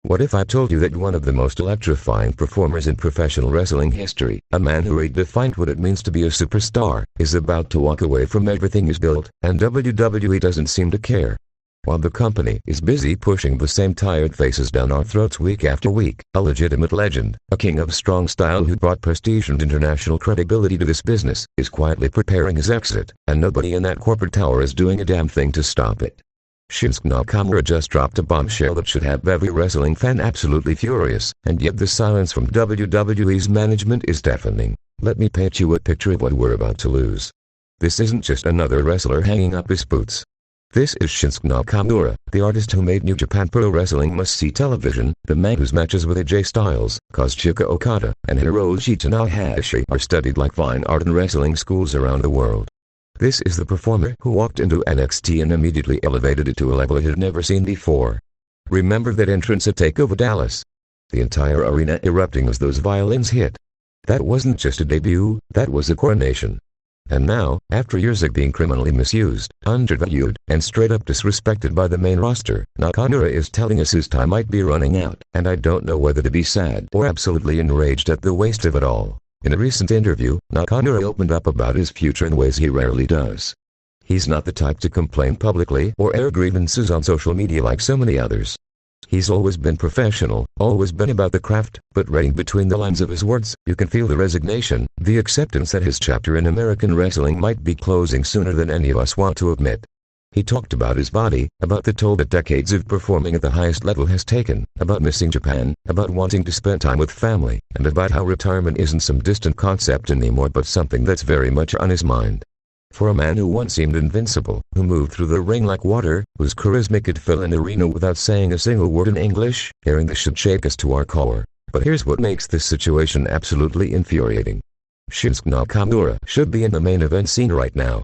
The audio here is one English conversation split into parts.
What if I told you that one of the most electrifying performers in professional wrestling history, a man who redefined what it means to be a superstar, is about to walk away from everything he's built, and WWE doesn't seem to care? While the company is busy pushing the same tired faces down our throats week after week, a legitimate legend, a king of strong style who brought prestige and international credibility to this business, is quietly preparing his exit, and nobody in that corporate tower is doing a damn thing to stop it. Shinsuke Nakamura just dropped a bombshell that should have every wrestling fan absolutely furious, and yet the silence from WWE's management is deafening. Let me paint you a picture of what we're about to lose. This isn't just another wrestler hanging up his boots. This is Shinsuke Nakamura, the artist who made New Japan Pro Wrestling must-see television, the man whose matches with AJ Styles, Kazuchika Okada, and Hiroshi Tanahashi are studied like fine art in wrestling schools around the world. This is the performer who walked into NXT and immediately elevated it to a level it had never seen before. Remember that entrance at TakeOver Dallas? The entire arena erupting as those violins hit. That wasn't just a debut, that was a coronation. And now, after years of being criminally misused, undervalued, and straight up disrespected by the main roster, Nakamura is telling us his time might be running out, and I don't know whether to be sad or absolutely enraged at the waste of it all. In a recent interview, Nakamura opened up about his future in ways he rarely does. He's not the type to complain publicly or air grievances on social media like so many others. He's always been professional, always been about the craft, but reading between the lines of his words, you can feel the resignation, the acceptance that his chapter in American wrestling might be closing sooner than any of us want to admit. He talked about his body, about the toll that decades of performing at the highest level has taken, about missing Japan, about wanting to spend time with family, and about how retirement isn't some distant concept anymore but something that's very much on his mind. For a man who once seemed invincible, who moved through the ring like water, whose charisma could fill an arena without saying a single word in English, hearing this should shake us to our core. But here's what makes this situation absolutely infuriating. Shinsuke Nakamura should be in the main event scene right now.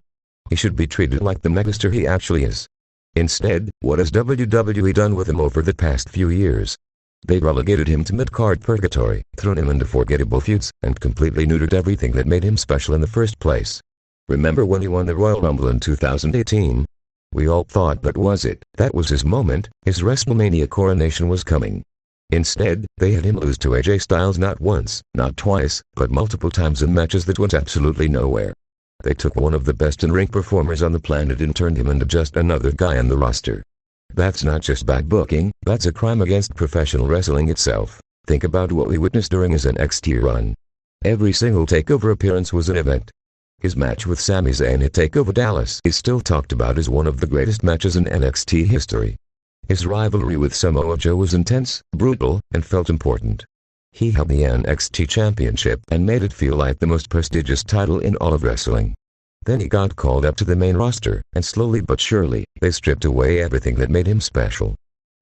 He should be treated like the megastar he actually is. Instead, what has WWE done with him over the past few years? They relegated him to mid-card purgatory, thrown him into forgettable feuds, and completely neutered everything that made him special in the first place. Remember when he won the Royal Rumble in 2018? We all thought that was it, that was his moment, his WrestleMania coronation was coming. Instead, they had him lose to AJ Styles not once, not twice, but multiple times in matches that went absolutely nowhere. They took one of the best in-ring performers on the planet and turned him into just another guy on the roster. That's not just bad booking, that's a crime against professional wrestling itself. Think about what we witnessed during his NXT run. Every single TakeOver appearance was an event. His match with Sami Zayn at TakeOver Dallas is still talked about as one of the greatest matches in NXT history. His rivalry with Samoa Joe was intense, brutal, and felt important. He held the NXT Championship and made it feel like the most prestigious title in all of wrestling. Then he got called up to the main roster, and slowly but surely, they stripped away everything that made him special.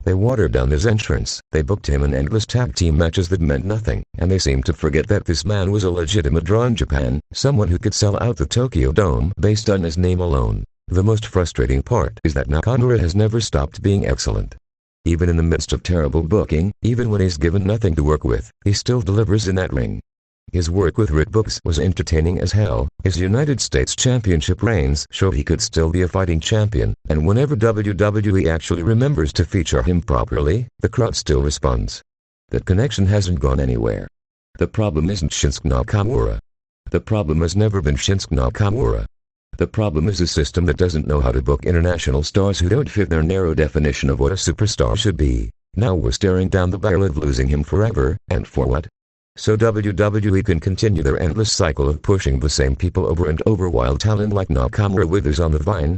They watered down his entrance, they booked him in endless tag team matches that meant nothing, and they seemed to forget that this man was a legitimate draw in Japan, someone who could sell out the Tokyo Dome based on his name alone. The most frustrating part is that Nakamura has never stopped being excellent. Even in the midst of terrible booking, even when he's given nothing to work with, he still delivers in that ring. His work with Rick Books was entertaining as hell, his United States Championship reigns showed he could still be a fighting champion, and whenever WWE actually remembers to feature him properly, the crowd still responds. That connection hasn't gone anywhere. The problem isn't Shinsuke Nakamura. The problem has never been Shinsuke Nakamura. The problem is a system that doesn't know how to book international stars who don't fit their narrow definition of what a superstar should be. Now we're staring down the barrel of losing him forever, and for what? So WWE can continue their endless cycle of pushing the same people over and over while talent like Nakamura withers on the vine.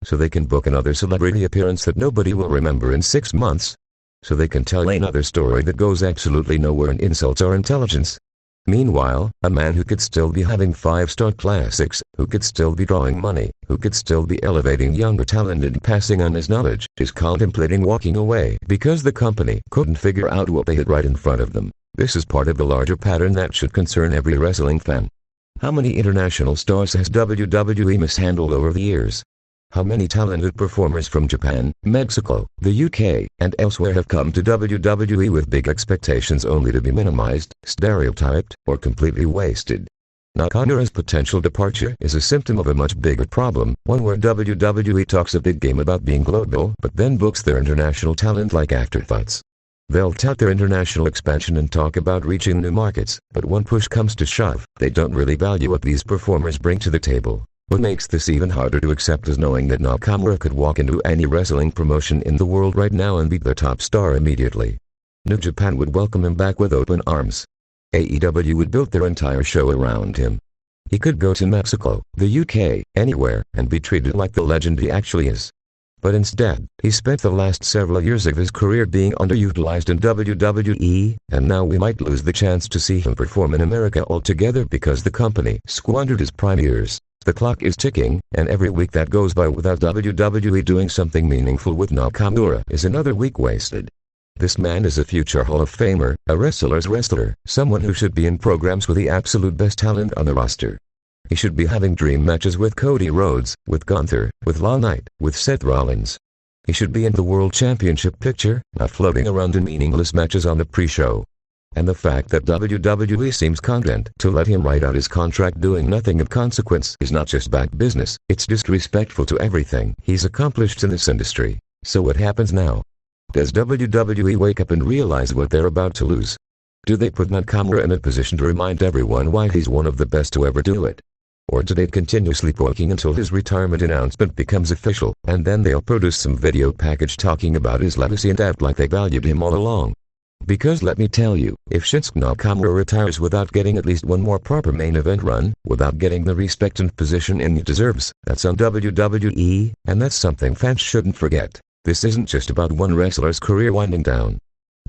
So they can book another celebrity appearance that nobody will remember in 6 months. So they can tell another story that goes absolutely nowhere and insults our intelligence. Meanwhile, a man who could still be having 5-star classics, who could still be drawing money, who could still be elevating younger talent and passing on his knowledge, is contemplating walking away because the company couldn't figure out what they had right in front of them. This is part of the larger pattern that should concern every wrestling fan. How many international stars has WWE mishandled over the years? How many talented performers from Japan, Mexico, the UK, and elsewhere have come to WWE with big expectations only to be minimized, stereotyped, or completely wasted? Nakamura's potential departure is a symptom of a much bigger problem, one where WWE talks a big game about being global but then books their international talent like afterthoughts. They'll tout their international expansion and talk about reaching new markets, but when push comes to shove, they don't really value what these performers bring to the table. What makes this even harder to accept is knowing that Nakamura could walk into any wrestling promotion in the world right now and be the top star immediately. New Japan would welcome him back with open arms. AEW would build their entire show around him. He could go to Mexico, the UK, anywhere, and be treated like the legend he actually is. But instead, he spent the last several years of his career being underutilized in WWE, and now we might lose the chance to see him perform in America altogether because the company squandered his prime years. The clock is ticking, and every week that goes by without WWE doing something meaningful with Nakamura is another week wasted. This man is a future Hall of Famer, a wrestler's wrestler, someone who should be in programs with the absolute best talent on the roster. He should be having dream matches with Cody Rhodes, with Gunther, with LA Knight, with Seth Rollins. He should be in the World Championship picture, not floating around in meaningless matches on the pre-show. And the fact that WWE seems content to let him write out his contract doing nothing of consequence is not just bad business, it's disrespectful to everything he's accomplished in this industry. So what happens now? Does WWE wake up and realize what they're about to lose? Do they put Nakamura in a position to remind everyone why he's one of the best to ever do it? Or do they continue sleepwalking until his retirement announcement becomes official, and then they'll produce some video package talking about his legacy and act like they valued him all along? Because let me tell you, if Shinsuke Nakamura retires without getting at least one more proper main event run, without getting the respect and position he deserves, that's on WWE, and that's something fans shouldn't forget. This isn't just about one wrestler's career winding down.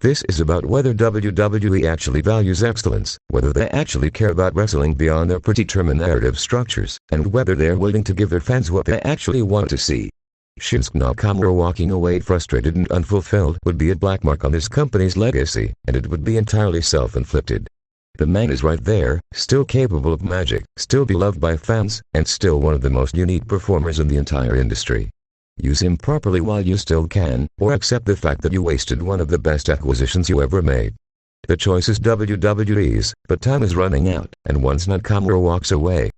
This is about whether WWE actually values excellence, whether they actually care about wrestling beyond their predetermined narrative structures, and whether they're willing to give their fans what they actually want to see. Shinsuke Nakamura walking away frustrated and unfulfilled would be a black mark on this company's legacy, and it would be entirely self-inflicted. The man is right there, still capable of magic, still beloved by fans, and still one of the most unique performers in the entire industry. Use him properly while you still can, or accept the fact that you wasted one of the best acquisitions you ever made. The choice is WWE's, but time is running out, and once Nakamura walks away,